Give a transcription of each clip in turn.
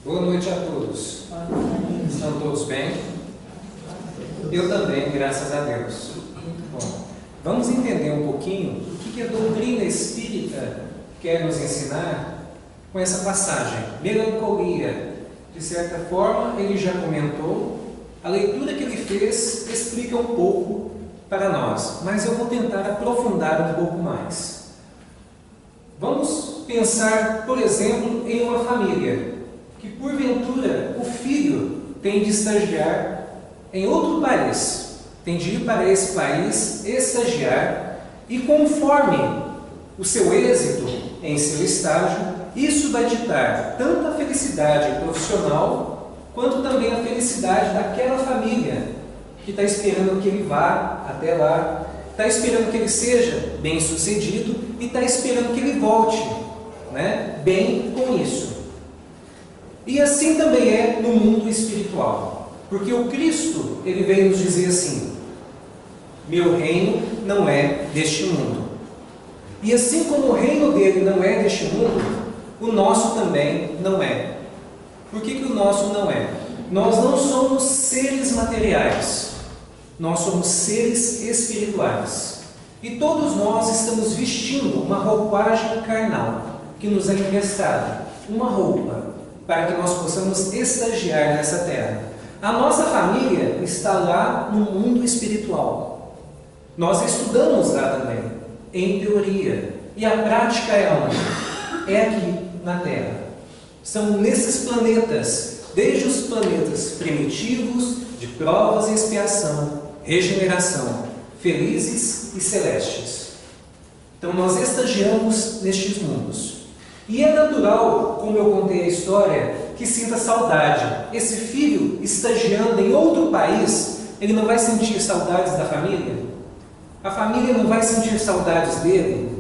Boa noite a todos. Estão todos bem? Eu também, graças a Deus. Bom, vamos entender um pouquinho o que a doutrina espírita quer nos ensinar com essa passagem. Melancolia, de certa forma, ele já comentou, a leitura que ele fez explica um pouco para nós, mas eu vou tentar aprofundar um pouco mais. Vamos pensar, por exemplo, em uma família que, porventura, o filho tem de estagiar em outro país, tem de ir para esse país, estagiar, e conforme o seu êxito em seu estágio, isso vai ditar tanto a felicidade profissional, quanto também a felicidade daquela família que está esperando que ele vá até lá, está esperando que ele seja bem sucedido e está esperando que ele volte, bem com isso. E assim também é no mundo espiritual, porque o Cristo, ele veio nos dizer assim: meu reino não é deste mundo. E assim como o reino dele não é deste mundo, o nosso também não é. Por que o nosso não é? Nós não somos seres materiais, nós somos seres espirituais. E todos nós estamos vestindo uma roupagem carnal que nos é emprestada, uma roupa, para que nós possamos estagiar nessa terra. A nossa família está lá no mundo espiritual. Nós estudamos lá também, em teoria. E a prática é onde? É aqui, na Terra. São nesses planetas, desde os planetas primitivos, de provas e expiação, regeneração, felizes e celestes. Então nós estagiamos nestes mundos. E é natural, como eu contei a história, que sinta saudade. Esse filho estagiando em outro país, ele não vai sentir saudades da família? A família não vai sentir saudades dele?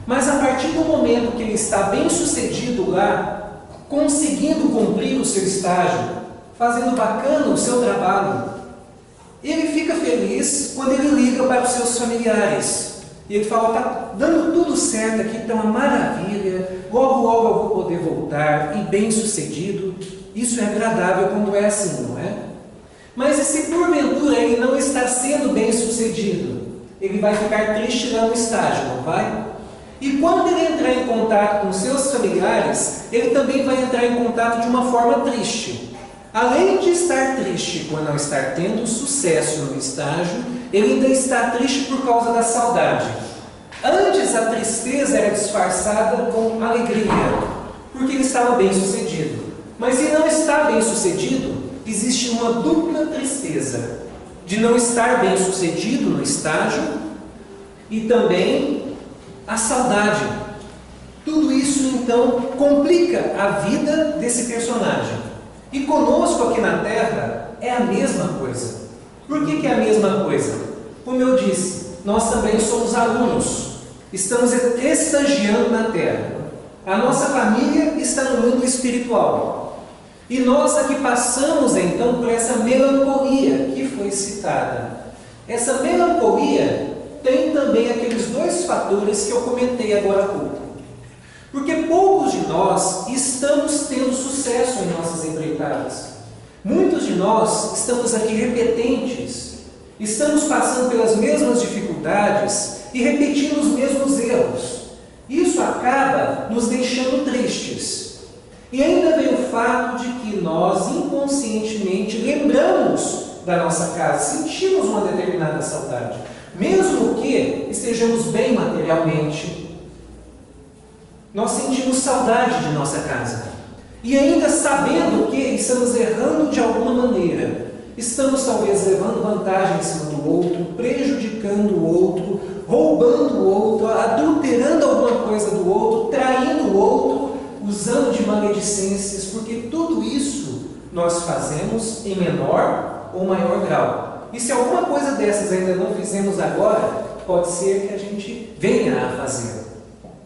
Mas a partir do momento que ele está bem sucedido lá, conseguindo cumprir o seu estágio, fazendo bacana o seu trabalho, ele fica feliz quando ele liga para os seus familiares. E ele fala: está dando tudo certo aqui, está uma maravilha, logo logo eu vou poder voltar, e bem sucedido. Isso é agradável quando é assim, não é? Mas e se porventura ele não está sendo bem sucedido? Ele vai ficar triste lá no estágio, não vai? E quando ele entrar em contato com seus familiares, ele também vai entrar em contato de uma forma triste. Além de estar triste por não estar tendo sucesso no estágio, ele ainda está triste por causa da saudade. Antes a tristeza era disfarçada com alegria, porque ele estava bem sucedido. Mas se não está bem sucedido, existe uma dupla tristeza de não estar bem sucedido no estágio e também a saudade. Tudo isso então complica a vida desse personagem. E conosco aqui na Terra é a mesma coisa. Por que é a mesma coisa? Como eu disse, nós também somos alunos, estamos estagiando na Terra. A nossa família está no mundo espiritual. E nós aqui passamos então por essa melancolia que foi citada. Essa melancolia tem também aqueles dois fatores que eu comentei agora há pouco. Porque poucos de nós estamos tendo sucesso em nossas empreitadas. Muitos de nós estamos aqui repetentes, estamos passando pelas mesmas dificuldades e repetindo os mesmos erros. Isso acaba nos deixando tristes. E ainda vem o fato de que nós inconscientemente lembramos da nossa casa, sentimos uma determinada saudade, mesmo que estejamos bem materialmente. Nós sentimos saudade de nossa casa. E ainda sabendo que estamos errando de alguma maneira, estamos talvez levando vantagem em cima do outro, prejudicando o outro, roubando o outro, adulterando alguma coisa do outro, traindo o outro, usando de maledicências, porque tudo isso nós fazemos em menor ou maior grau. E se alguma coisa dessas ainda não fizemos agora, pode ser que a gente venha a fazer,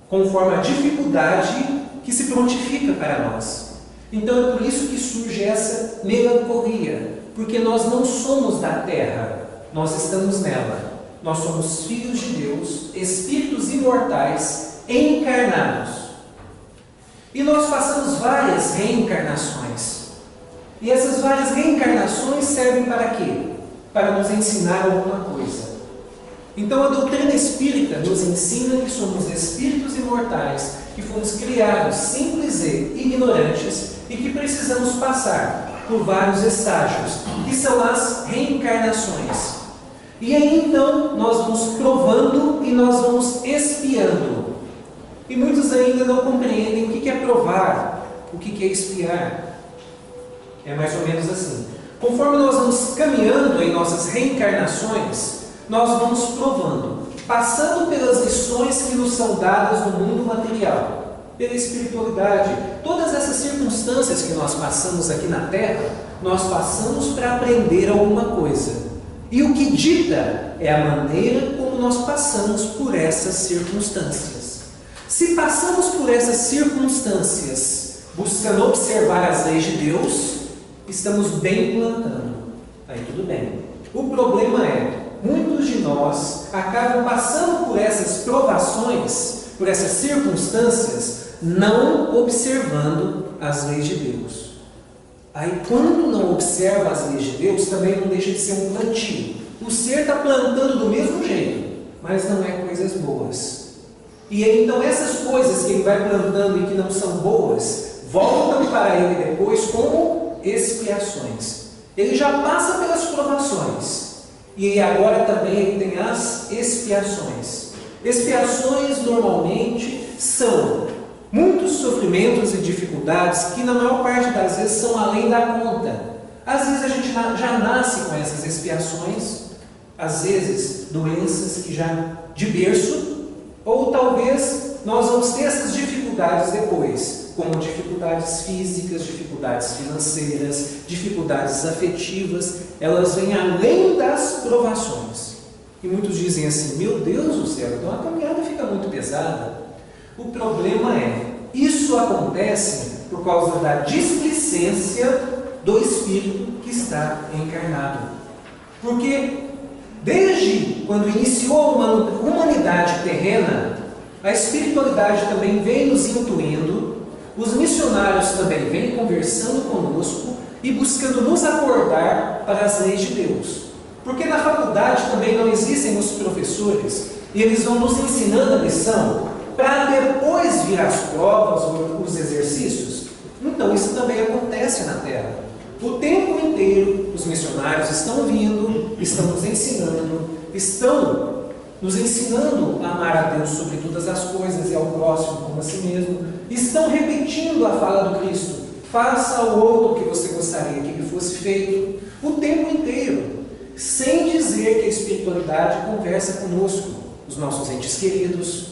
conforme a dificuldade que se prontifica para nós. Então é por isso que surge essa melancolia, porque nós não somos da terra, nós estamos nela. Nós somos filhos de Deus, espíritos imortais, encarnados. E nós passamos várias reencarnações. E essas várias reencarnações servem para quê? Para nos ensinar alguma coisa. Então a doutrina espírita nos ensina que somos espíritos imortais, que fomos criados simples e ignorantes e que precisamos passar por vários estágios, que são as reencarnações. E aí então nós vamos provando e nós vamos expiando. E muitos ainda não compreendem o que é provar, o que é expiar. É mais ou menos assim. Conforme nós vamos caminhando em nossas reencarnações, nós vamos provando, passando pelas lições que nos são dadas no mundo material, pela espiritualidade. Todas essas circunstâncias que nós passamos aqui na Terra, nós passamos para aprender alguma coisa. E o que dita é a maneira como nós passamos por essas circunstâncias. Se passamos por essas circunstâncias buscando observar as leis de Deus, estamos bem plantando. Aí tudo bem. O problema é, muitos de nós acabam passando por essas provações, por essas circunstâncias, não observando as leis de Deus. Aí quando não observa as leis de Deus, também não deixa de ser um plantio. O ser está plantando do mesmo jeito, mas não é coisas boas. E aí, então essas coisas que ele vai plantando e que não são boas, voltam para ele depois como expiações. Ele já passa pelas provações. E agora também ele tem as expiações. Expiações normalmente são muitos sofrimentos e dificuldades que na maior parte das vezes são além da conta. Às vezes a gente já nasce com essas expiações, às vezes doenças que já de berço, ou talvez nós vamos ter essas dificuldades depois, como dificuldades físicas, dificuldades financeiras, dificuldades afetivas, elas vêm além das provações. E muitos dizem assim, meu Deus do céu, então a caminhada fica muito pesada. O problema é, isso acontece por causa da displicência do espírito que está encarnado. Porque desde quando iniciou a humanidade terrena, a espiritualidade também vem nos intuindo, os missionários também vêm conversando conosco e buscando nos acordar para as leis de Deus. Porque na faculdade também não existem os professores e eles vão nos ensinando a lição para depois vir as provas ou os exercícios. Então isso também acontece na Terra. O tempo inteiro os missionários estão vindo, estão nos ensinando, estão nos ensinando a amar a Deus sobre todas as coisas e ao próximo como a si mesmo. Estão repetindo a fala do Cristo. Faça ao outro o que você gostaria que lhe fosse feito. O tempo inteiro. Sem dizer que a espiritualidade conversa conosco. Os nossos entes queridos,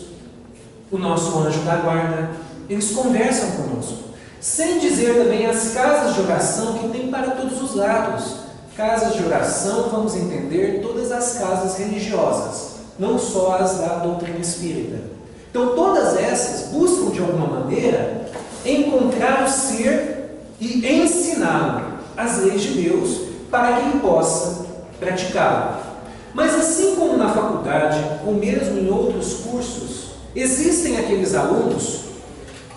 o nosso anjo da guarda, eles conversam conosco. Sem dizer também as casas de oração que tem para todos os lados. Casas de oração, vamos entender, todas as casas religiosas, não só as da doutrina espírita. Então todas essas buscam de alguma maneira encontrar o ser e ensiná-lo as leis de Deus para que ele possa praticá-lo. Mas assim como na faculdade, ou mesmo em outros cursos, existem aqueles alunos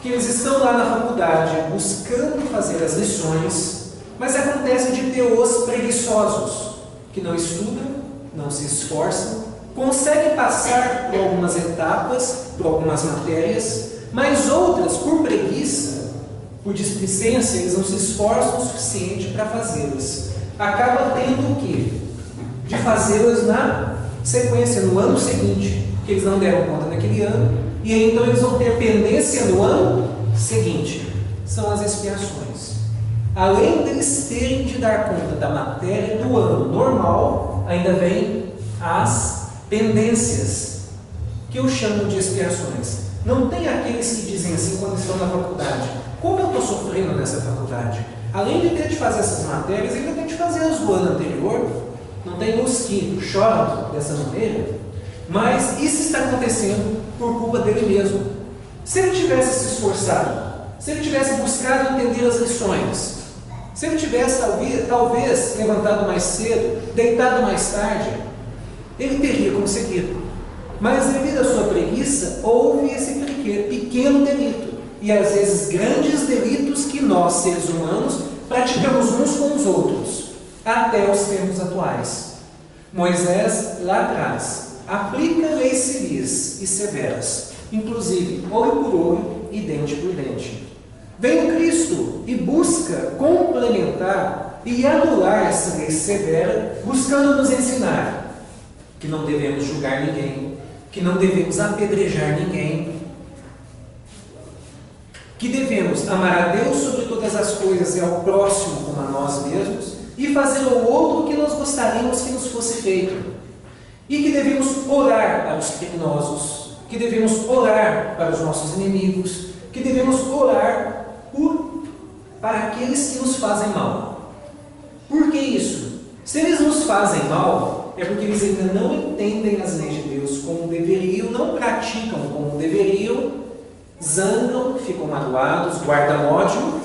que eles estão lá na faculdade buscando fazer as lições, mas acontece de ter os preguiçosos, que não estudam, não se esforçam, conseguem passar por algumas etapas, por algumas matérias, mas outras, por preguiça, por displicência, eles não se esforçam o suficiente para fazê-las. Acaba tendo o quê? De fazê-las na sequência, no ano seguinte, que eles não deram conta naquele ano, e aí, então eles vão ter pendência no ano seguinte. São as expiações. Além deles terem de dar conta da matéria do ano normal, ainda vem as pendências, que eu chamo de expiações. Não tem aqueles que dizem assim quando estão na faculdade, como eu estou sofrendo nessa faculdade? Além de ter de fazer essas matérias, ainda tem de fazer as do ano anterior. Não tem os que choram dessa maneira, mas isso está acontecendo por culpa dele mesmo. Se ele tivesse se esforçado, se ele tivesse buscado entender as lições, se ele tivesse talvez levantado mais cedo, deitado mais tarde, ele teria conseguido. Mas devido à sua preguiça, houve esse pequeno delito. e às vezes grandes delitos que nós, seres humanos, praticamos uns com os outros, até os tempos atuais. Moisés, lá atrás, aplica leis civis e severas, inclusive olho por olho e dente por dente. Vem o Cristo e busca complementar e anular essa lei severa, buscando nos ensinar que não devemos julgar ninguém, que não devemos apedrejar ninguém, que devemos amar a Deus sobre todas as coisas e ao próximo como a nós mesmos, e fazer ao outro o que nós gostaríamos que nos fosse feito. E que devemos orar para os criminosos, que devemos orar para os nossos inimigos, que devemos orar para aqueles que nos fazem mal. Por que isso? Se eles nos fazem mal, é porque eles ainda não entendem as leis de Deus como deveriam, não praticam como deveriam, zangam, ficam magoados, guardam ódio,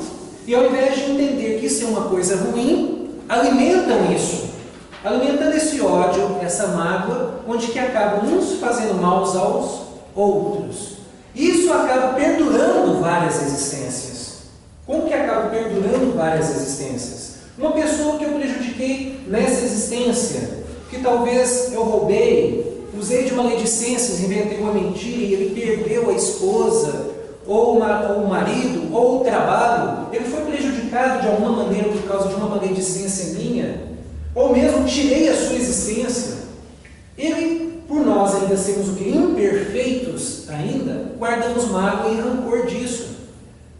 e ao invés de entender que isso é uma coisa ruim, alimentam isso, alimentando esse ódio, essa mágoa, onde que acabam uns fazendo mal aos outros. Isso acaba perdurando várias existências. Como que acaba perdurando várias existências? Uma pessoa que eu prejudiquei nessa existência, que talvez eu roubei, usei de maledicências, inventei uma mentira e ele perdeu a esposa, ou o marido, ou o trabalho, ele foi prejudicado de alguma maneira por causa de uma maledicência minha, ou mesmo tirei a sua existência. Ele, por nós ainda sermos o que? Imperfeitos ainda, guardamos mágoa e rancor disso.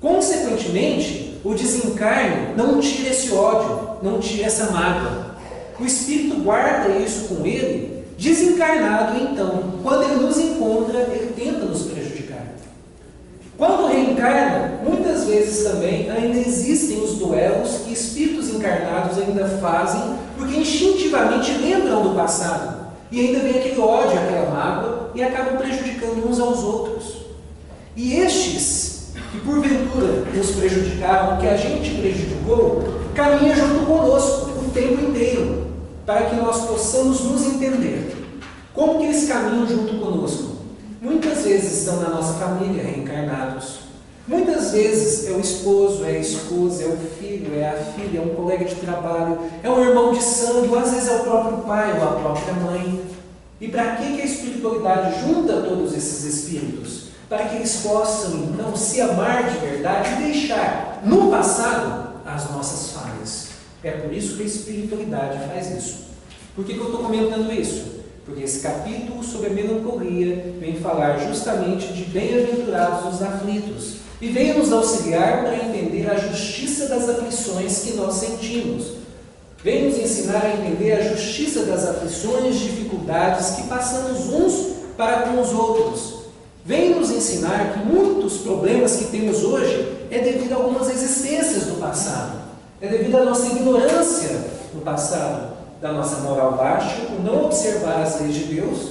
Consequentemente, o desencarne não tira esse ódio, não tira essa mágoa. O Espírito guarda isso com ele, desencarnado então. Quando ele nos encontra, ele tenta nos prejudicar. Quando reencarna, muitas vezes também ainda existem os duelos que espíritos encarnados ainda fazem, porque instintivamente lembram do passado. E ainda vem aquele ódio, aquela mágoa, e acabam prejudicando uns aos outros. E estes que porventura nos prejudicaram, que a gente prejudicou, caminha junto conosco o tempo inteiro, para que nós possamos nos entender. Como que eles caminham junto conosco? Muitas vezes estão na nossa família reencarnados. Muitas vezes é o esposo, é a esposa, é o filho, é a filha, é um colega de trabalho, é um irmão de sangue, ou às vezes é o próprio pai ou a própria mãe. E para que a espiritualidade junta todos esses espíritos? Para que eles possam, então, se amar de verdade e deixar no passado as nossas falhas. É por isso que a espiritualidade faz isso. Por que eu estou comentando isso? Porque esse capítulo sobre a melancolia vem falar justamente de bem-aventurados os aflitos e vem nos auxiliar para entender a justiça das aflições que nós sentimos. Vem nos ensinar a entender a justiça das aflições, dificuldades que passamos uns para com os outros. Vem nos ensinar que muitos problemas que temos hoje é devido a algumas existências do passado. É devido à nossa ignorância no passado, da nossa moral baixa, por não observar as leis de Deus.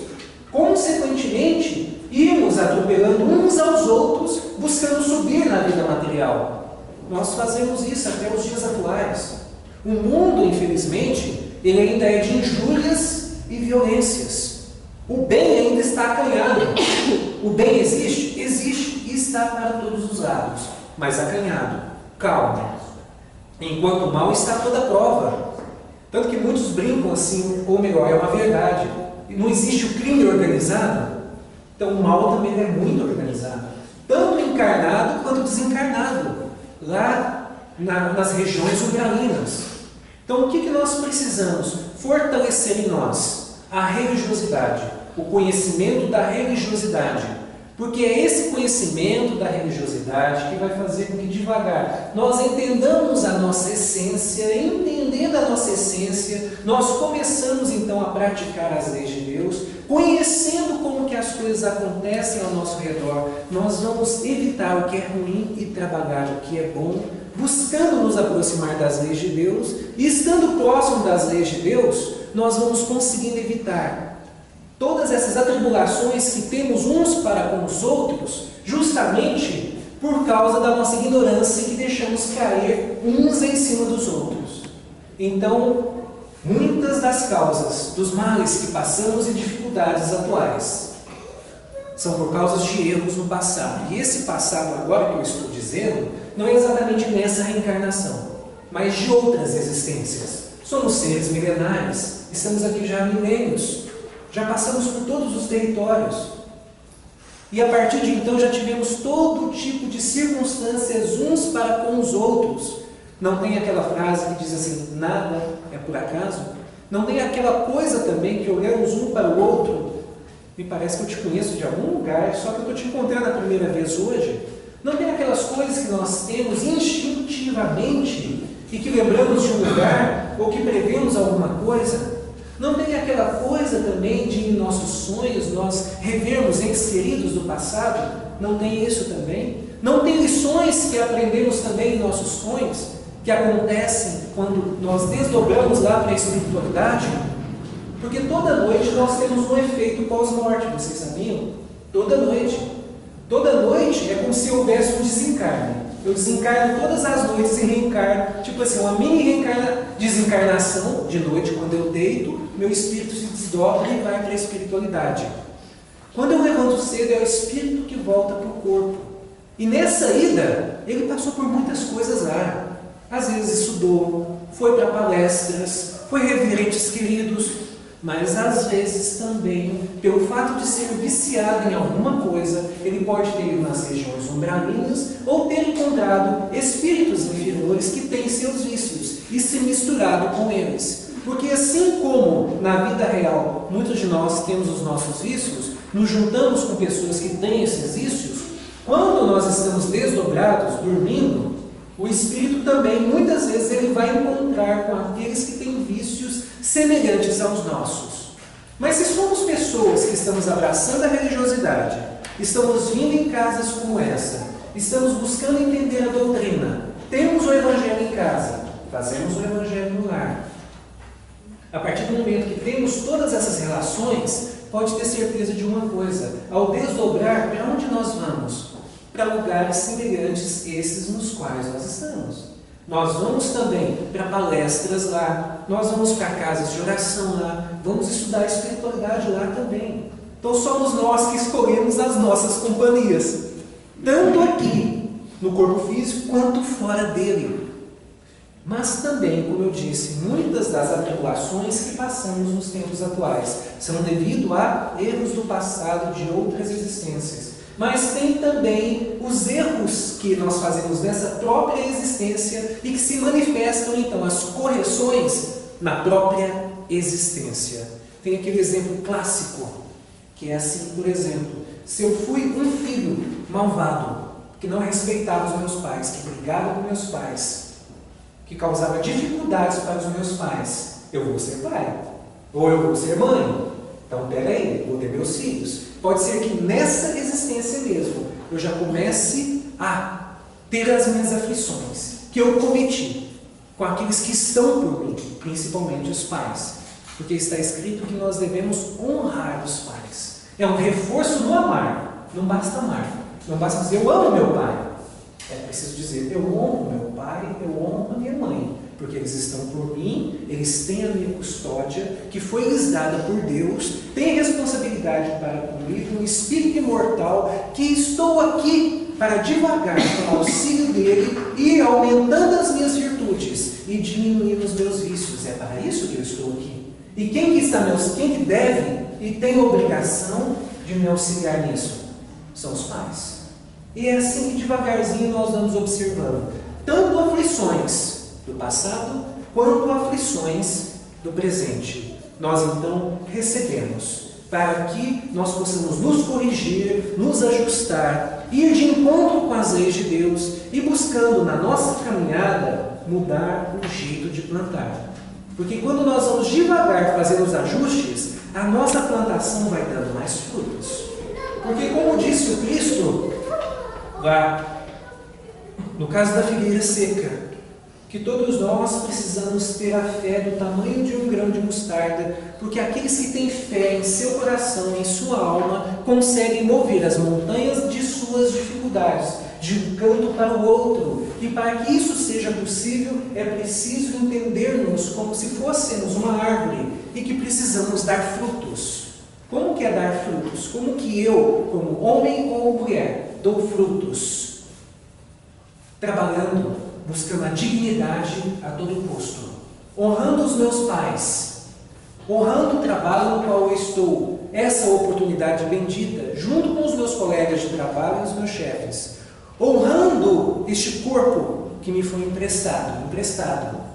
Consequentemente, irmos atropelando uns aos outros, buscando subir na vida material. Nós fazemos isso até os dias atuais. O mundo, infelizmente, ele ainda é de injúrias e violências. O bem ainda está acanhado. O bem existe? Existe e está para todos os lados, mas acanhado. Calma. Enquanto o mal está a toda prova. Tanto que muitos brincam assim, ou melhor, é uma verdade. Não existe o crime organizado, então o mal também é muito organizado. Tanto encarnado quanto desencarnado. Lá nas regiões umbralinas. Então o que nós precisamos? Fortalecer em nós a religiosidade, o conhecimento da religiosidade, porque é esse conhecimento da religiosidade que vai fazer com que devagar nós entendamos a nossa essência. Entendendo a nossa essência, nós começamos então a praticar as leis de Deus, conhecendo como que as coisas acontecem ao nosso redor, nós vamos evitar o que é ruim e trabalhar o que é bom, buscando nos aproximar das leis de Deus, e estando próximo das leis de Deus, nós vamos conseguindo evitar todas essas atribulações que temos uns para com os outros, justamente por causa da nossa ignorância que deixamos cair uns em cima dos outros. Então, muitas das causas dos males que passamos e dificuldades atuais são por causa de erros no passado. E esse passado agora que eu estou dizendo, não é exatamente nessa reencarnação, mas de outras existências. Somos seres milenares, estamos aqui já há milênios, já passamos por todos os territórios. E a partir de então já tivemos todo tipo de circunstâncias uns para com os outros. Não tem aquela frase que diz assim, nada é por acaso? Não tem aquela coisa também que olhamos um para o outro? Me parece que eu te conheço de algum lugar, só que eu estou te encontrando a primeira vez hoje. Não tem aquelas coisas que nós temos instintivamente e que lembramos de um lugar ou que prevemos alguma coisa? Não tem aquela coisa também de em nossos sonhos nós revermos entes queridos do passado? Não tem isso também? Não tem lições que aprendemos também em nossos sonhos, que acontecem quando nós desdobramos lá para a espiritualidade? Porque toda noite nós temos um efeito pós-morte, vocês sabiam? Toda noite. Toda noite é como se houvesse um desencarne. Eu desencarno todas as noites e reencarno, tipo assim, uma mini desencarnação de noite, quando eu deito, meu espírito se desdobra e vai para a espiritualidade. Quando eu levanto cedo, é o espírito que volta para o corpo. E nessa ida, ele passou por muitas coisas lá. Às vezes estudou, foi para palestras, foi rever entes queridos, mas às vezes também, pelo fato de ser viciado em alguma coisa, ele pode ter ido nas regiões umbralinas ou ter encontrado espíritos inferiores que têm seus vícios e se misturado com eles. Porque assim como na vida real muitos de nós temos os nossos vícios, nos juntamos com pessoas que têm esses vícios, quando nós estamos desdobrados, dormindo, o espírito também, muitas vezes, ele vai encontrar com aqueles que têm vícios semelhantes aos nossos. Mas se somos pessoas que estamos abraçando a religiosidade, estamos vindo em casas como essa, estamos buscando entender a doutrina, temos o Evangelho em casa, fazemos o Evangelho no lar. A partir do momento que temos todas essas relações, pode ter certeza de uma coisa: ao desdobrar, para onde nós vamos? Para lugares semelhantes esses nos quais nós estamos. Nós vamos também para palestras lá, nós vamos para casas de oração lá, vamos estudar espiritualidade lá também. Então somos nós que escolhemos as nossas companhias, tanto aqui no corpo físico quanto fora dele. Mas também, como eu disse, muitas das atribulações que passamos nos tempos atuais são devido a erros do passado de outras existências. Mas tem também os erros que nós fazemos nessa própria existência e que se manifestam, então, as correções na própria existência. Tem aquele exemplo clássico, que é assim, por exemplo, se eu fui um filho malvado, que não respeitava os meus pais, que brigava com meus pais, que causava dificuldades para os meus pais, eu vou ser pai, ou eu vou ser mãe. Então, peraí, vou ter meus filhos. Pode ser que nessa existência mesmo eu já comece a ter as minhas aflições que eu cometi com aqueles que estão por mim, principalmente os pais. Porque está escrito que nós devemos honrar os pais. É um reforço no amar. Não basta amar. Não basta dizer eu amo meu pai. É preciso dizer eu honro meu pai, eu honro a minha mãe. Porque eles estão por mim, eles têm a minha custódia, que foi lhes dada por Deus, têm responsabilidade para comigo, um espírito imortal, que estou aqui para divagar com o auxílio dele e aumentando as minhas virtudes e diminuindo os meus vícios. É para isso que eu estou aqui. E quem que deve e tem obrigação de me auxiliar nisso? São os pais. E é assim que devagarzinho nós vamos observando tanto aflições do passado, quanto aflições do presente. Nós então recebemos, para que nós possamos nos corrigir, nos ajustar, ir de encontro com as leis de Deus e buscando na nossa caminhada mudar o jeito de plantar. Porque quando nós vamos devagar fazer os ajustes, a nossa plantação vai dando mais frutos. Porque como disse o Cristo, lá no caso da figueira seca, que todos nós precisamos ter a fé do tamanho de um grão de mostarda, porque aqueles que têm fé em seu coração, em sua alma, conseguem mover as montanhas de suas dificuldades, de um canto para o outro. E para que isso seja possível, é preciso entendermos como se fôssemos uma árvore e que precisamos dar frutos. Como que é dar frutos? Como que eu, como homem ou mulher, dou frutos? Trabalhando, buscando a dignidade a todo custo, honrando os meus pais, honrando o trabalho no qual eu estou, essa oportunidade bendita, junto com os meus colegas de trabalho e os meus chefes, honrando este corpo que me foi emprestado,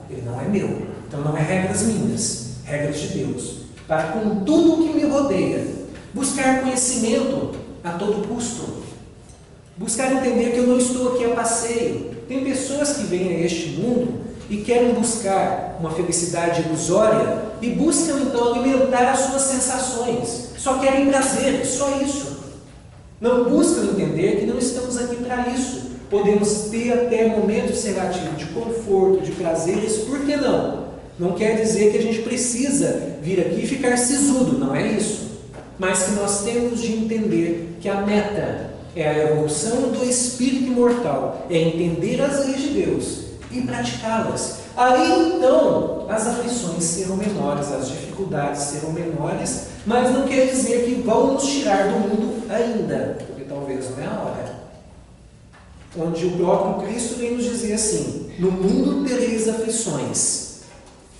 ele não é meu, então não é regras minhas, regras de Deus, para com tudo o que me rodeia, buscar conhecimento a todo custo, buscar entender que eu não estou aqui a passeio. Tem pessoas que vêm a este mundo e querem buscar uma felicidade ilusória e buscam então alimentar as suas sensações, só querem prazer, só isso. Não buscam entender que não estamos aqui para isso. Podemos ter até momentos relativos de conforto, de prazeres, por que não? Não quer dizer que a gente precisa vir aqui e ficar sisudo, não é isso. Mas que nós temos de entender que a meta é a evolução do espírito imortal, é entender as leis de Deus e praticá-las. Aí então as aflições serão menores, as dificuldades serão menores, mas não quer dizer que vão nos tirar do mundo ainda, porque talvez não é a hora. Onde o próprio Cristo vem nos dizer assim: no mundo tereis aflições,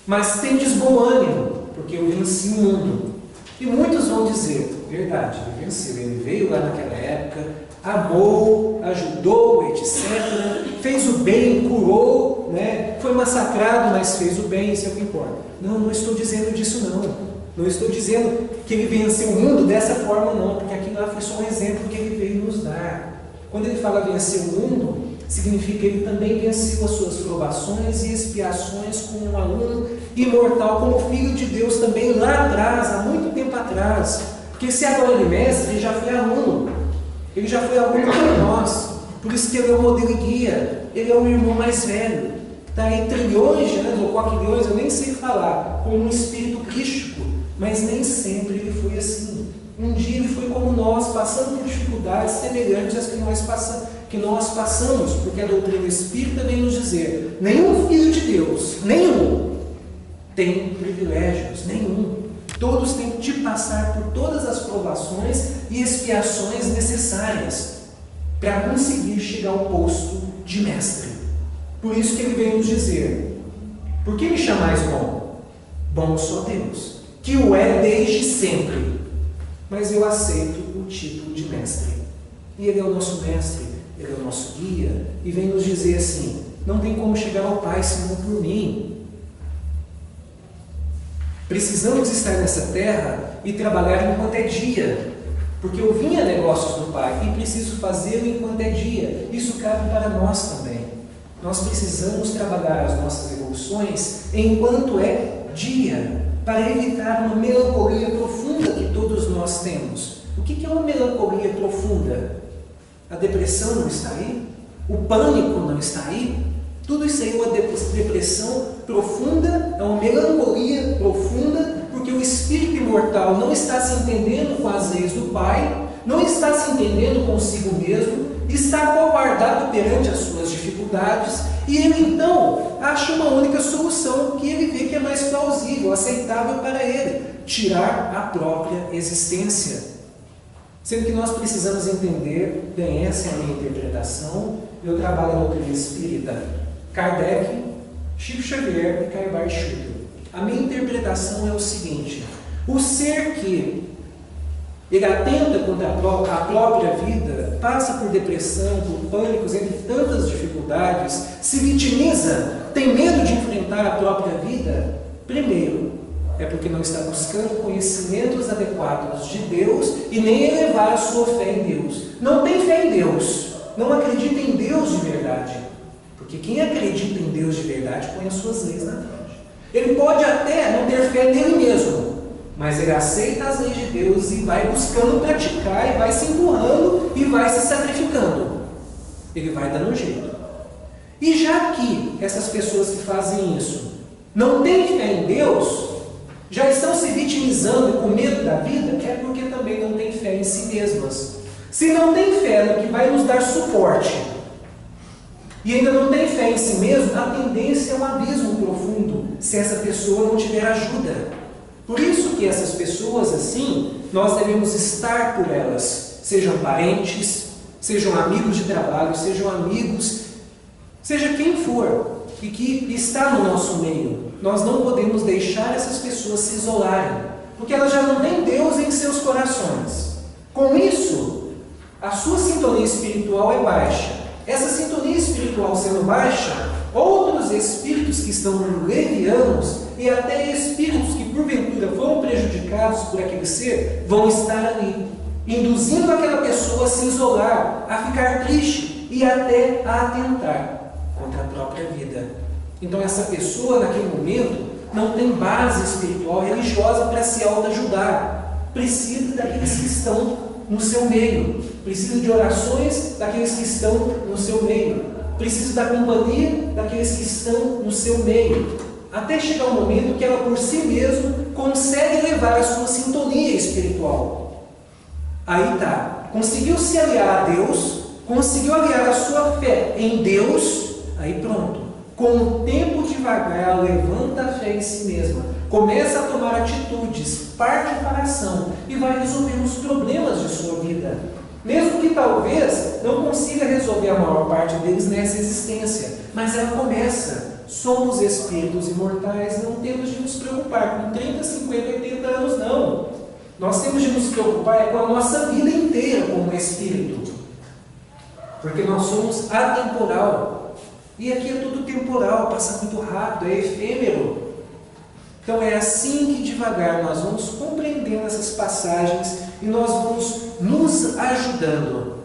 mas tendes bom ânimo, porque eu venci o mundo. E muitos vão dizer: verdade, ele venceu, ele veio lá naquela época, amou, ajudou, etc., fez o bem, curou, né? Foi massacrado, mas fez o bem, isso é o que importa. Não estou dizendo disso não. Não estou dizendo que ele venceu o mundo dessa forma não, porque aquilo lá foi só um exemplo que ele veio nos dar. Quando ele fala vencer o mundo, significa que ele também venceu as suas provações e expiações como um aluno imortal, como filho de Deus também lá atrás, há muito tempo atrás. Porque se agora ele é mestre, ele já foi aluno. Ele já foi aluno para nós. Por isso que ele é o modelo e guia. Ele é o irmão mais velho. Está aí trilhões de anos, ou quatrilhões, eu nem sei falar, como um espírito crístico. Mas nem sempre ele foi assim. Um dia ele foi como nós, passando por dificuldades semelhantes às que nós passamos, porque a doutrina espírita vem nos dizer: nenhum filho de Deus, nenhum, tem privilégios, nenhum. Todos têm de passar por todas as provações e expiações necessárias para conseguir chegar ao posto de mestre. Por isso que ele vem nos dizer: por que me chamais bom? Bom só Deus, que o é desde sempre. Mas eu aceito o título de mestre. E ele é o nosso mestre, ele é o nosso guia, e vem nos dizer assim: não tem como chegar ao Pai senão por mim. Precisamos estar nessa terra e trabalhar enquanto é dia, porque eu vim a negócios do Pai e preciso fazê-lo enquanto é dia. Isso cabe para nós também. Nós precisamos trabalhar as nossas evoluções enquanto é dia, para evitar uma melancolia profunda que todos nós temos. O que é uma melancolia profunda? A depressão não está aí? O pânico não está aí? Tudo isso aí é uma depressão profunda, é uma melancolia profunda, porque o espírito imortal não está se entendendo com as leis do Pai, não está se entendendo consigo mesmo, está acovardado perante as suas dificuldades, e ele então acha uma única solução que ele vê que é mais plausível, aceitável para ele: tirar a própria existência. Sendo que nós precisamos entender, bem, essa é a minha interpretação. Eu trabalho na doutrina espírita Kardec, Chico Xavier e Caibar Schutter. A minha interpretação é o seguinte: o ser que ele atenta contra a própria vida, passa por depressão, por pânicos, entre tantas dificuldades, se vitimiza, tem medo de enfrentar a própria vida, primeiro, é porque não está buscando conhecimentos adequados de Deus e nem elevar a sua fé em Deus. Não tem fé em Deus, não acredita em Deus de verdade. Porque quem acredita em Deus de verdade põe as suas leis na frente. Ele pode até não ter fé nele mesmo, mas ele aceita as leis de Deus e vai buscando praticar, e vai se empurrando e vai se sacrificando. Ele vai dando um jeito. E já que essas pessoas que fazem isso não têm fé em Deus, já estão se vitimizando com medo da vida, é porque também não têm fé em si mesmas. Se não tem fé no que vai nos dar suporte e ainda não tem fé em si mesmo, a tendência é um abismo profundo se essa pessoa não tiver ajuda. Por isso que essas pessoas assim, nós devemos estar por elas, sejam parentes, sejam amigos de trabalho, sejam amigos, seja quem for, e que está no nosso meio. Nós não podemos deixar essas pessoas se isolarem, porque elas já não têm Deus em seus corações. Com isso, a sua sintonia espiritual é baixa. Essa sintonia espiritual sendo baixa, outros espíritos que estão levianos e até espíritos que porventura foram prejudicados por aquele ser, vão estar ali, induzindo aquela pessoa a se isolar, a ficar triste e até a atentar contra a própria vida. Então essa pessoa naquele momento não tem base espiritual, religiosa para se autoajudar. Precisa daqueles que estão no seu meio. Precisa de orações daqueles que estão no seu meio. Precisa da companhia daqueles que estão no seu meio. Até chegar um momento que ela por si mesma consegue levar a sua sintonia espiritual. Aí tá. Conseguiu se aliar a Deus, conseguiu aliar a sua fé em Deus, aí pronto. Com o tempo devagar, ela levanta a fé em si mesma, começa a tomar atitudes, parte para a ação e vai resolver os problemas de sua vida. Mesmo que talvez não consiga resolver a maior parte deles nessa existência, mas ela começa. Somos espíritos imortais, não temos de nos preocupar com 30, 50, 80 anos, não. Nós temos de nos preocupar com a nossa vida inteira como espírito, porque nós somos atemporal. E aqui é tudo temporal, passa muito rápido, é efêmero. Então é assim que devagar nós vamos compreendendo essas passagens e nós vamos nos ajudando.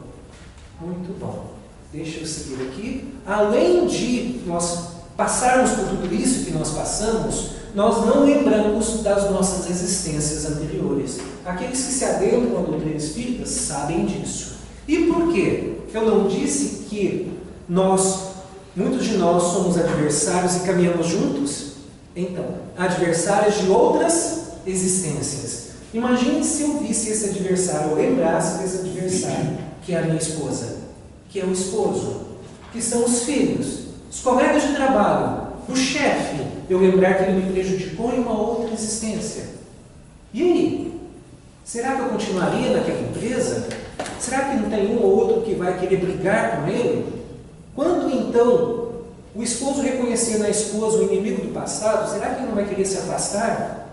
Muito bom. Deixa eu seguir aqui. Além de nós passarmos por tudo isso que nós passamos, nós não lembramos das nossas existências anteriores. Aqueles que se adentram à doutrina espírita sabem disso. E por quê? Eu não disse que muitos de nós somos adversários e caminhamos juntos? Então, adversários de outras existências. Imagine se eu visse esse adversário, ou lembrasse desse adversário, que é a minha esposa, que é o esposo, que são os filhos, os colegas de trabalho, o chefe, eu lembrar que ele me prejudicou em uma outra existência. E aí? Será que eu continuaria naquela empresa? Será que não tem um ou outro que vai querer brigar com ele? Quando então o esposo reconhecer na esposa o inimigo do passado, será que ele não vai querer se afastar?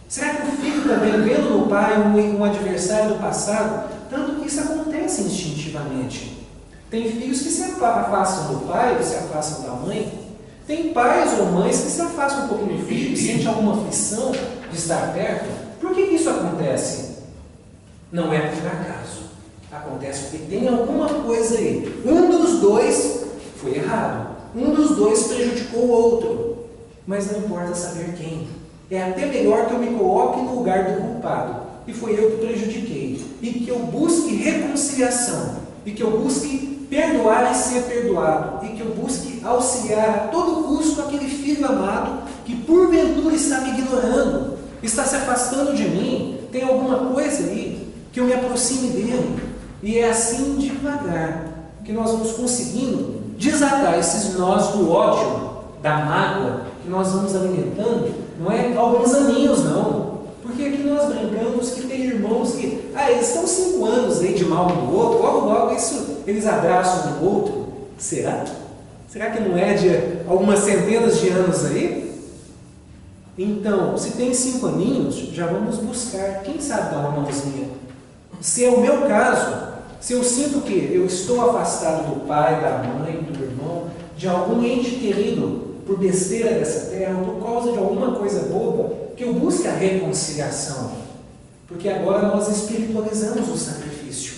Será que o filho também, vendo no pai um adversário do passado, tanto que isso acontece instintivamente? Tem filhos que se afastam do pai, que se afastam da mãe. Tem pais ou mães que se afastam um pouquinho do filho, que sentem alguma aflição de estar perto. Por que isso acontece? Não é por acaso. Acontece porque tem alguma coisa aí. Um dos dois foi errado. Um dos dois prejudicou o outro. Mas não importa saber quem. É até melhor que eu me coloque no lugar do culpado. E foi eu que prejudiquei. E que eu busque reconciliação. E que eu busque perdoar e ser perdoado. E que eu busque auxiliar a todo custo aquele filho amado que porventura está me ignorando. Está se afastando de mim. Tem alguma coisa aí que eu me aproxime dele. E é assim devagar que nós vamos conseguindo desatar esses nós do ódio, da mágoa, que nós vamos alimentando, não é alguns aninhos não, porque aqui nós brincamos que tem irmãos que, eles estão 5 anos aí de mal um do outro, logo eles abraçam um do outro. Será? Será que não é de algumas centenas de anos aí? Então, se tem 5 aninhos, já vamos buscar, quem sabe dar uma mãozinha. Se é o meu caso, se eu sinto que eu estou afastado do pai, da mãe, do irmão, de algum ente querido por besteira dessa terra, ou por causa de alguma coisa boba, que eu busque a reconciliação. Porque agora nós espiritualizamos o sacrifício.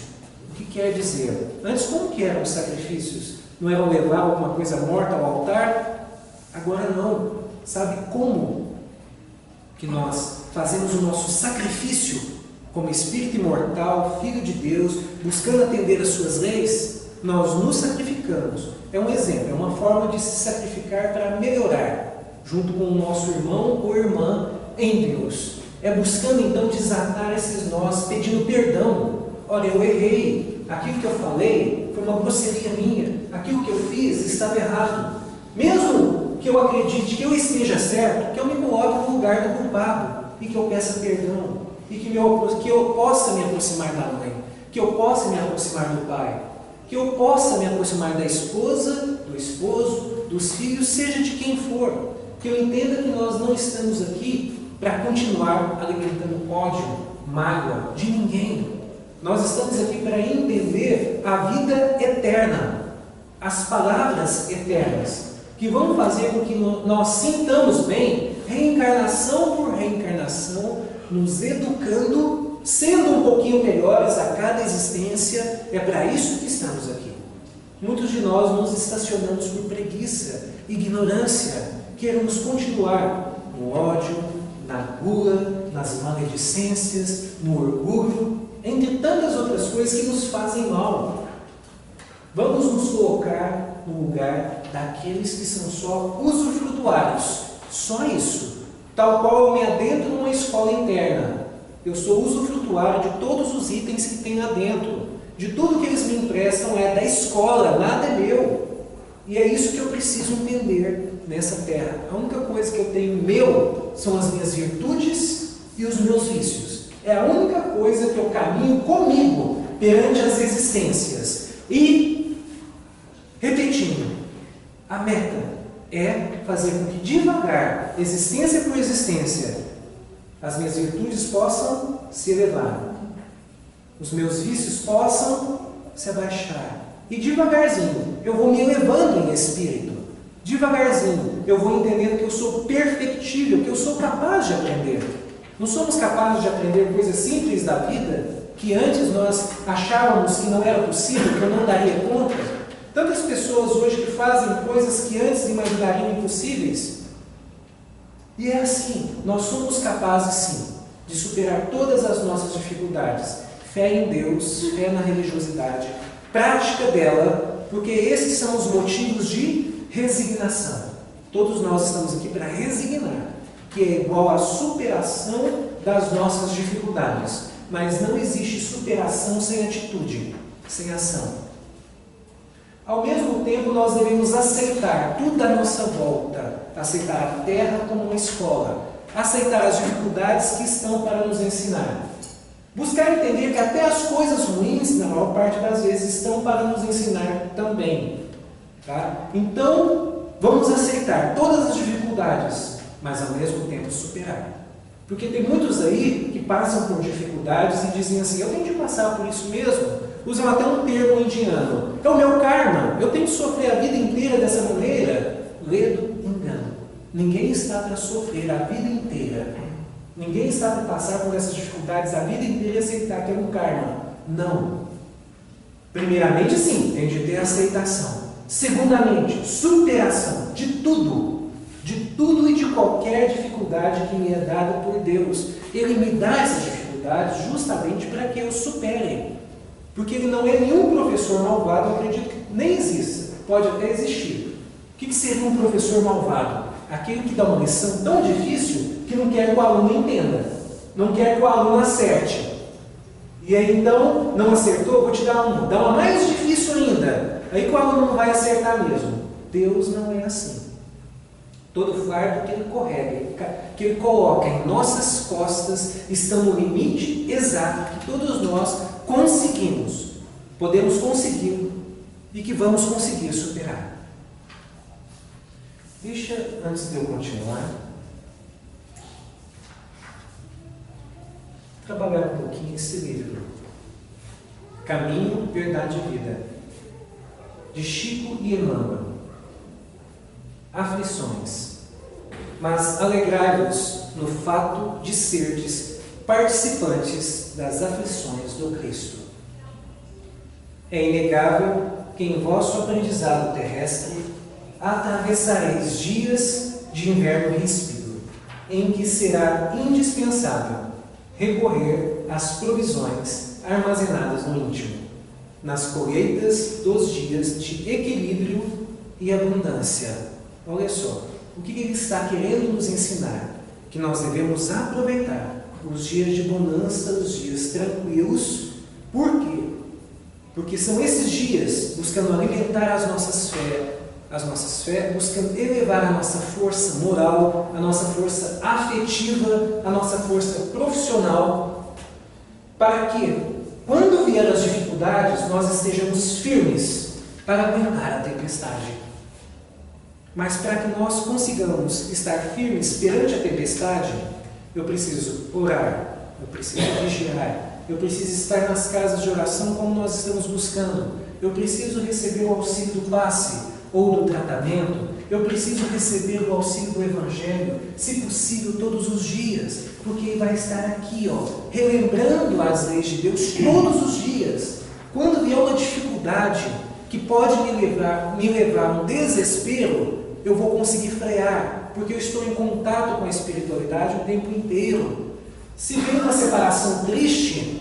O que quer dizer? Antes, como que eram os sacrifícios? Não eram levar alguma coisa morta ao altar? Agora não. Sabe como que nós fazemos o nosso sacrifício? Como espírito imortal, filho de Deus, buscando atender às suas leis, nós nos sacrificamos. É um exemplo, é uma forma de se sacrificar para melhorar, junto com o nosso irmão ou irmã em Deus. É buscando então desatar esses nós, pedindo perdão. Olha, eu errei, aquilo que eu falei foi uma grosseria minha, aquilo que eu fiz estava errado. Mesmo que eu acredite que eu esteja certo, que eu me coloque no lugar do culpado. e que eu peça perdão, e que eu possa me aproximar da mãe, que eu possa me aproximar do pai, que eu possa me aproximar da esposa, do esposo, dos filhos, seja de quem for. Que eu entenda que nós não estamos aqui para continuar alimentando ódio, mágoa de ninguém. Nós estamos aqui para entender a vida eterna, as palavras eternas, que vão fazer com que nós sintamos bem, reencarnação por reencarnação, nos educando, sendo um pouquinho melhores a cada existência. É para isso que estamos aqui. Muitos de nós nos estacionamos por preguiça, ignorância, queremos continuar no ódio, na gula, nas maledicências, no orgulho, entre tantas outras coisas que nos fazem mal. Vamos nos colocar no lugar daqueles que são só usufrutuários, só isso. Tal qual eu me adentro numa escola interna, eu sou usufrutuário de todos os itens que tem lá dentro, de tudo que eles me emprestam é da escola, nada é meu. E é isso que eu preciso entender nessa terra. A única coisa que eu tenho meu são as minhas virtudes e os meus vícios. É a única coisa que eu caminho comigo perante as existências. E, repetindo, a meta é fazer com que devagar, existência por existência, as minhas virtudes possam se elevar, os meus vícios possam se abaixar. E devagarzinho eu vou me elevando em espírito. Devagarzinho eu vou entendendo que eu sou perfectível, que eu sou capaz de aprender. Não somos capazes de aprender coisas simples da vida que antes nós achávamos que não era possível, que eu não daria conta. Tantas pessoas hoje que fazem coisas que antes imaginariam impossíveis. E é assim, nós somos capazes sim de superar todas as nossas dificuldades. Fé em Deus, fé na religiosidade, prática dela, porque esses são os motivos de resignação. Todos nós estamos aqui para resignar, que é igual à superação das nossas dificuldades. Mas não existe superação sem atitude, sem ação. Ao mesmo tempo, nós devemos aceitar tudo à nossa volta, aceitar a terra como uma escola, aceitar as dificuldades que estão para nos ensinar. Buscar entender que até as coisas ruins, na maior parte das vezes, estão para nos ensinar também. Tá? Então, vamos aceitar todas as dificuldades, mas ao mesmo tempo superar. Porque tem muitos aí que passam por dificuldades e dizem assim, eu tenho de passar por isso mesmo. Usam até um termo indiano. É o meu karma, eu tenho que sofrer a vida inteira dessa maneira. Ledo engano. Ninguém está para sofrer a vida inteira. Ninguém está para passar por essas dificuldades a vida inteira e aceitar que é um karma. Não. Primeiramente, sim, tem de ter aceitação. Segundamente, superação de tudo e de qualquer dificuldade que me é dada por Deus. Ele me dá essas dificuldades justamente para que eu supere. Porque ele não é nenhum professor malvado, eu acredito que nem exista, pode até existir. O que seria um professor malvado? Aquele que dá uma lição tão difícil que não quer que o aluno entenda, não quer que o aluno acerte. E aí então, não acertou, vou te dar uma, dá uma mais difícil ainda, aí que o aluno não vai acertar mesmo. Deus não é assim. Todo fardo que ele coloca em nossas costas está no limite exato que todos nós conseguimos, podemos conseguir e que vamos conseguir superar. Deixa, antes de eu continuar, trabalhar um pouquinho esse livro, Caminho, Verdade e Vida, de Chico e Emmanuel. Aflições, mas alegrai-vos no fato de serdes participantes das aflições do Cristo. É inegável que em vosso aprendizado terrestre atravessareis dias de inverno ríspido, em que será indispensável recorrer às provisões armazenadas no íntimo, nas colheitas dos dias de equilíbrio e abundância. Olha só, o que ele está querendo nos ensinar? Que nós devemos aproveitar os dias de bonança, os dias tranquilos. Por quê? Porque são esses dias buscando alimentar as nossas fé, as nossas fé, buscando elevar a nossa força moral, a nossa força afetiva, a nossa força profissional, para que, quando vier as dificuldades, nós estejamos firmes para aguentar a tempestade. Mas para que nós consigamos estar firmes perante a tempestade, eu preciso orar, eu preciso vigiar, eu preciso estar nas casas de oração como nós estamos buscando, eu preciso receber o auxílio do passe ou do tratamento, eu preciso receber o auxílio do Evangelho, se possível todos os dias, porque ele vai estar aqui, relembrando as leis de Deus todos os dias. Quando vier uma dificuldade que pode me levar a um desespero, eu vou conseguir frear, porque eu estou em contato com a espiritualidade o tempo inteiro. Se vem uma separação triste,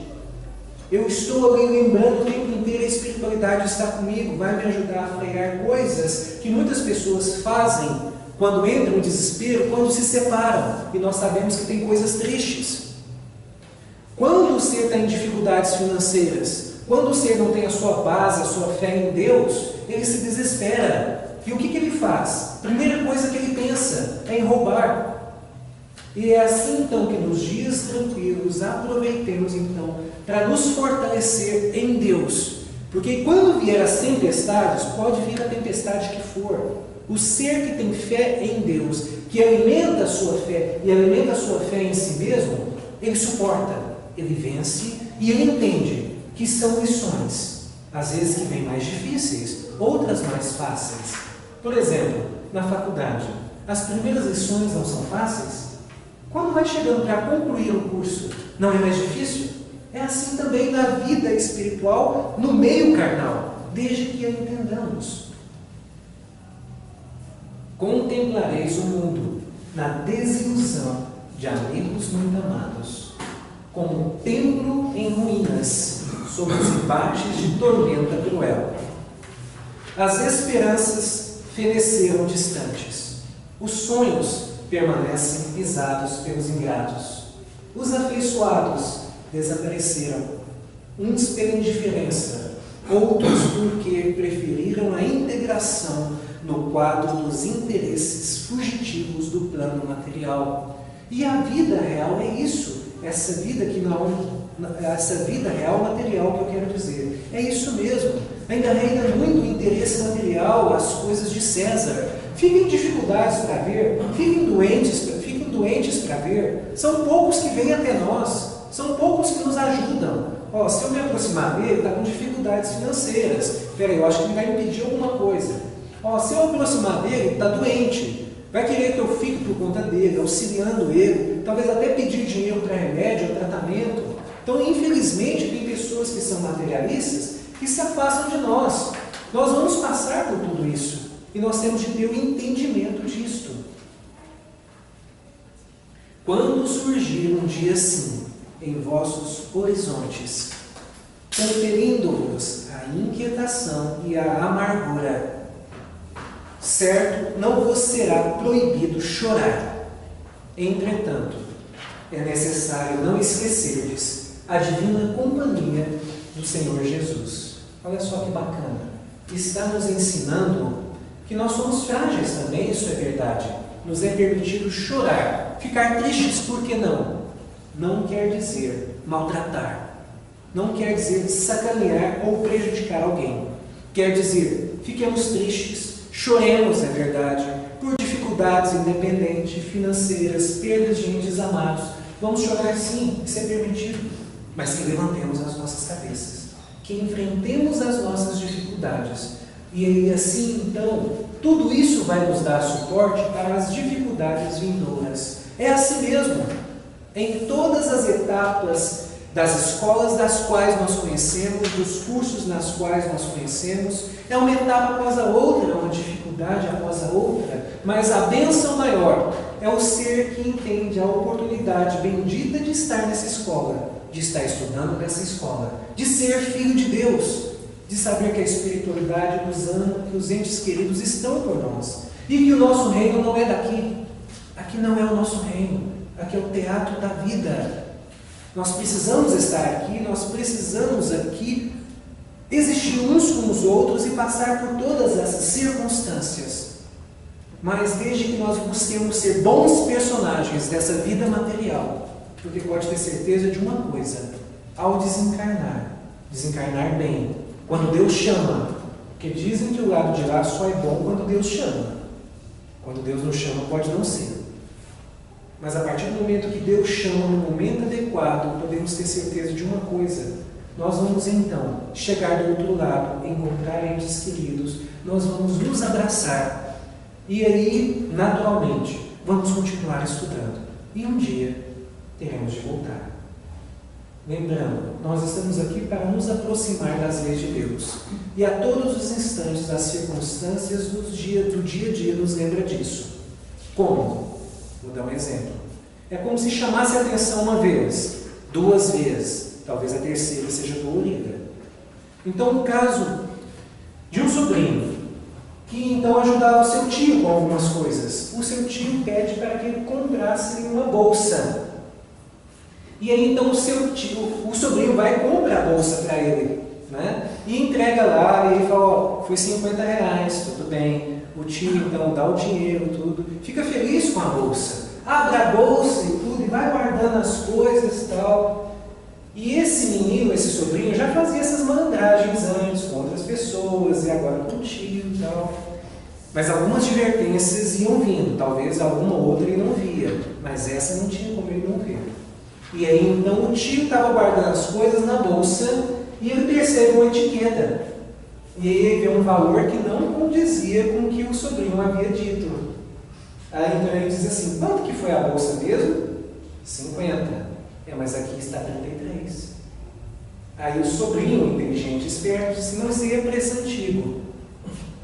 eu estou ali lembrando o tempo inteiro, a espiritualidade está comigo, vai me ajudar a frear coisas que muitas pessoas fazem quando entram em desespero, quando se separam. E nós sabemos que tem coisas tristes. Quando o ser está em dificuldades financeiras, quando o ser não tem a sua base, a sua fé em Deus, ele se desespera. E o que ele faz? A primeira coisa que ele pensa é em roubar. E é assim então que nos dias tranquilos aproveitemos então para nos fortalecer em Deus. Porque quando vier as tempestades, pode vir a tempestade que for, o ser que tem fé em Deus, que alimenta a sua fé e alimenta a sua fé em si mesmo, ele suporta, ele vence e ele entende que são lições, às vezes que vêm mais difíceis, outras mais fáceis. Por exemplo, na faculdade, as primeiras lições não são fáceis? Quando vai chegando para concluir um curso, não é mais difícil? É assim também na vida espiritual, no meio carnal, desde que a entendamos. Contemplareis o mundo na desilusão de amigos muito amados, como um templo em ruínas, sob os embates de tormenta cruel. As esperanças feneceram distantes, os sonhos permanecem pisados pelos ingratos, os afeiçoados desapareceram, uns pela indiferença, outros porque preferiram a integração no quadro dos interesses fugitivos do plano material. E a vida real é isso, essa vida real material que eu quero dizer. É isso mesmo. Ainda reina muito o interesse material, as coisas de César. Fiquem dificuldades para ver, fiquem doentes para ver. São poucos que vêm até nós, são poucos que nos ajudam. Se eu me aproximar dele, está com dificuldades financeiras. Espera aí, eu acho que ele vai me pedir alguma coisa. Se eu me aproximar dele, está doente. Vai querer que eu fique por conta dele, auxiliando ele, talvez até pedir dinheiro para remédio, ou tratamento. Então, infelizmente, tem pessoas que são materialistas que se afastam de nós. Nós vamos passar por tudo isso. E nós temos de ter o entendimento disto. Quando surgir um dia assim, em vossos horizontes, compelindo-vos a inquietação e a amargura, certo, não vos será proibido chorar. Entretanto, é necessário não esquecerdes a divina companhia do Senhor Jesus. Olha só que bacana. Está nos ensinando que nós somos frágeis também, isso é verdade. Nos é permitido chorar, ficar tristes, por que não? Não quer dizer maltratar, não quer dizer sacanear ou prejudicar alguém. Quer dizer, fiquemos tristes, choremos, é verdade, por dificuldades independentes, financeiras, perdas de entes amados. Vamos chorar sim, isso é permitido, mas que levantemos as nossas cabeças, que enfrentemos as nossas dificuldades. E assim, então, tudo isso vai nos dar suporte para as dificuldades vindouras. É assim mesmo. Em todas as etapas das escolas das quais nós conhecemos, dos cursos nas quais nós conhecemos, é uma etapa após a outra, uma dificuldade após a outra, mas a bênção maior é o ser que entende a oportunidade bendita de estar nessa escola, de estar estudando nessa escola, de ser filho de Deus, de saber que a espiritualidade nos ama, que os entes queridos estão por nós, e que o nosso reino não é daqui. Aqui não é o nosso reino, aqui é o teatro da vida. Nós precisamos estar aqui, nós precisamos aqui existir uns com os outros e passar por todas essas circunstâncias. Mas desde que nós busquemos ser bons personagens dessa vida material, porque pode ter certeza de uma coisa: ao desencarnar bem, quando Deus chama, porque dizem que o lado de lá só é bom quando Deus chama. Quando Deus não chama, pode não ser. Mas a partir do momento que Deus chama no momento adequado, podemos ter certeza de uma coisa: nós vamos então chegar do outro lado, encontrar entes queridos, nós vamos nos abraçar. E aí, naturalmente, vamos continuar estudando. E um dia, teremos de voltar. Lembrando, nós estamos aqui para nos aproximar das leis de Deus. E a todos os instantes, as circunstâncias do dia a dia nos lembra disso. Como? Vou dar um exemplo. É como se chamasse a atenção uma vez, duas vezes, talvez a terceira seja dolorida. Então, no caso de um sobrinho, que então ajudava o seu tio com algumas coisas, o seu tio pede para que ele comprasse uma bolsa. E aí então o sobrinho vai e compra a bolsa para ele, né? E entrega lá, e ele fala: ó, foi R$50, tudo bem. O tio então dá o dinheiro, tudo, fica feliz com a bolsa, abre a bolsa e tudo, e vai guardando as coisas e tal. E esse menino, esse sobrinho, já fazia essas malandragens antes com outras pessoas, e agora com o tio e tal. Mas algumas advertências iam vindo, talvez alguma outra ele não via, mas essa não tinha como ele não ver. E aí então o tio estava guardando as coisas na bolsa e ele percebe uma etiqueta. E aí ele vê um valor que não condizia com o que o sobrinho havia dito. Aí então ele diz assim: quanto que foi a bolsa mesmo? 50. Mas aqui está 33. Aí o sobrinho, inteligente e esperto, disse: não, isso aí é preço antigo.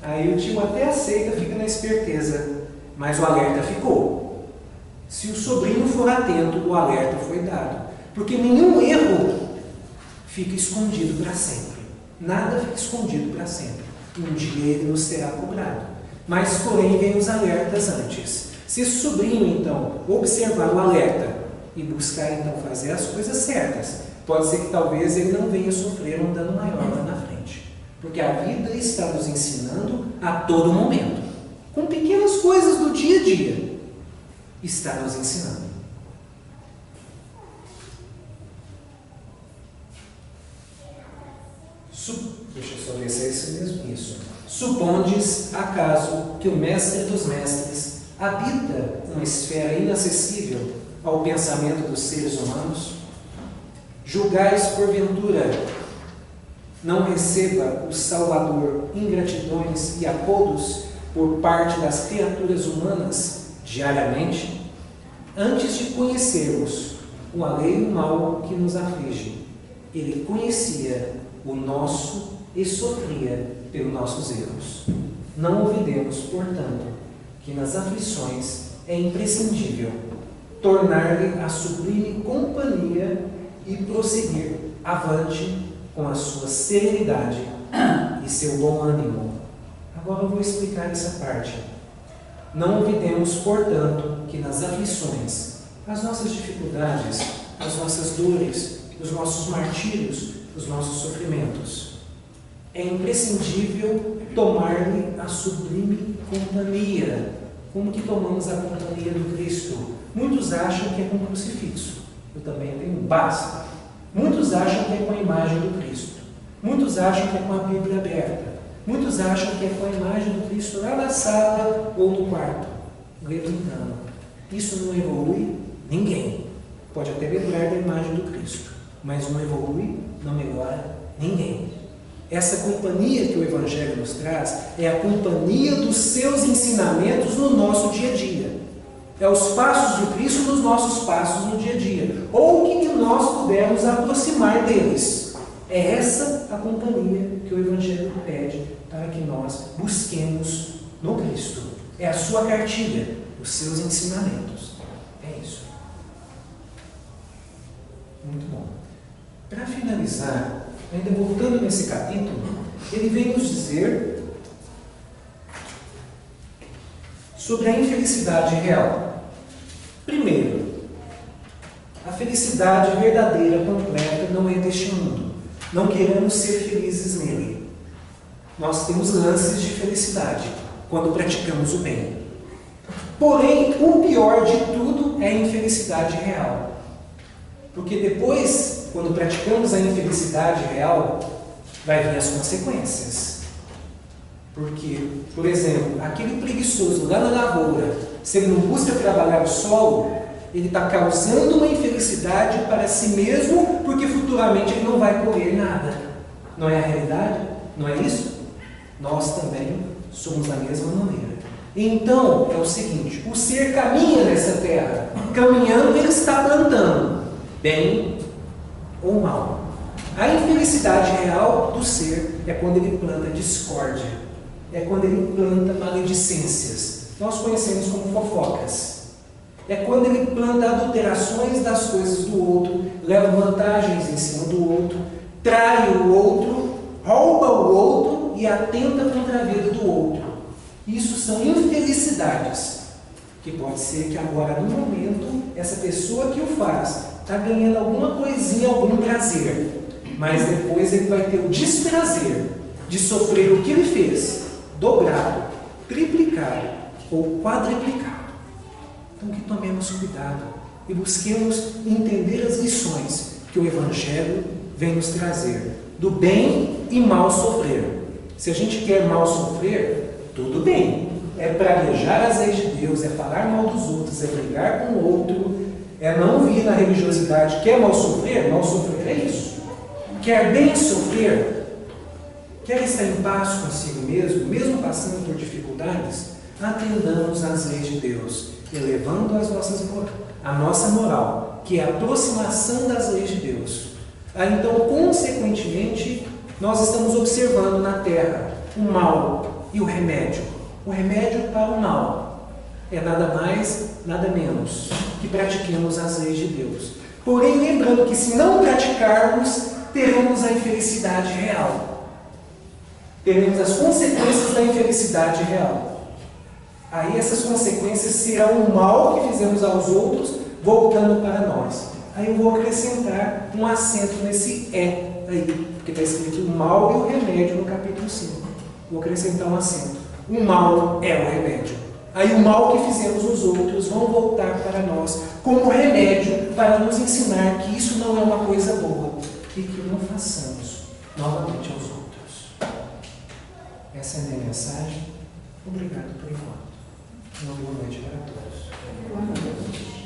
Aí o tio até aceita, fica na esperteza, mas o alerta ficou. Se o sobrinho for atento, o alerta foi dado. Porque nenhum erro fica escondido para sempre. Nada fica escondido para sempre. Um dia ele nos será cobrado. Mas, porém, vem os alertas antes. Se esse sobrinho, então, observar o alerta e buscar, então, fazer as coisas certas, pode ser que talvez ele não venha sofrer um dano maior lá na frente. Porque a vida está nos ensinando a todo momento. Com pequenas coisas do dia a dia, está nos ensinando. Deixa eu só ver se é isso mesmo. Isso. Supondes, acaso, que o mestre dos mestres habita uma esfera inacessível ao pensamento dos seres humanos? Julgais, porventura, não receba o Salvador ingratidões e apodos por parte das criaturas humanas diariamente? Antes de conhecermos o alheio mal que nos aflige, ele conhecia o nosso e sofria pelos nossos erros. Não olvidemos, portanto, que nas aflições é imprescindível tornar-lhe a sublime companhia e prosseguir avante com a sua serenidade e seu bom ânimo. Agora eu vou explicar essa parte. Não olvidemos, portanto, que nas aflições, as nossas dificuldades, as nossas dores, os nossos martírios, os nossos sofrimentos, é imprescindível tomar-lhe a sublime companhia. Como que tomamos a companhia do Cristo? Muitos acham que é com o crucifixo. Eu também tenho basta. Muitos acham que é com a imagem do Cristo. Muitos acham que é com a Bíblia aberta. Muitos acham que é com a imagem do Cristo lá na sala ou no quarto, levantando. Isso não evolui ninguém. Pode até lembrar da imagem do Cristo, mas não evolui, não melhora ninguém. Essa companhia que o Evangelho nos traz é a companhia dos seus ensinamentos no nosso dia a dia. É os passos do Cristo nos nossos passos no dia a dia. Ou o que nós pudermos aproximar deles. É essa a companhia que o Evangelho pede para que nós busquemos no Cristo. É a sua cartilha, os seus ensinamentos. É isso. Muito bom. Para finalizar, ainda voltando nesse capítulo, ele vem nos dizer sobre a infelicidade real. Primeiro, a felicidade verdadeira, completa, não é deste mundo. Não queremos ser felizes nele. Nós temos lances de felicidade quando praticamos o bem. Porém, o pior de tudo é a infelicidade real. Porque depois, quando praticamos a infelicidade real, vai vir as consequências. Porque, por exemplo, aquele preguiçoso lá na lavoura, se ele não busca trabalhar o solo, ele está causando uma infelicidade para si mesmo, porque futuramente ele não vai colher nada. Não é a realidade? Não é isso? Nós também somos da mesma maneira. Então, é o seguinte, o ser caminha nessa terra, caminhando ele está plantando, bem ou mal. A infelicidade real do ser é quando ele planta discórdia, é quando ele planta maledicências. Nós conhecemos como fofocas. É quando ele planta adulterações das coisas do outro, leva vantagens em cima do outro, trai o outro, rouba o outro e atenta contra a vida do outro. Isso são infelicidades, que pode ser que agora, no momento, essa pessoa que o faz está ganhando alguma coisinha, algum prazer, mas depois ele vai ter o desprazer de sofrer o que ele fez, dobrado, triplicado ou quadriplicado. Então que tomemos cuidado e busquemos entender as lições que o Evangelho vem nos trazer, do bem e mal sofrer. Se a gente quer mal sofrer, tudo bem, é praguejar as leis de Deus, é falar mal dos outros, é brigar com o outro, é não vir na religiosidade. Quer mal sofrer? Mal sofrer é isso. Quer bem sofrer? Quer estar em paz consigo mesmo, mesmo passando por dificuldades? Atendamos às leis de Deus, elevando a nossa moral, que é a aproximação das leis de Deus. Então, consequentemente, nós estamos observando na terra o mal e o remédio. O remédio para o mal é nada mais, nada menos que pratiquemos as leis de Deus. Porém, lembrando que se não praticarmos, teremos a infelicidade real. Teremos as consequências da infelicidade real. Aí essas consequências serão o mal que fizemos aos outros, voltando para nós. Aí eu vou acrescentar um acento nesse é aí, porque está escrito o mal e o remédio no capítulo 5. Vou acrescentar um acento. O mal é o remédio. Aí o mal que fizemos os outros vão voltar para nós como remédio para nos ensinar que isso não é uma coisa boa e que não façamos novamente aos outros. Essa é a minha mensagem. Obrigado por enquanto. Uma boa noite para todos.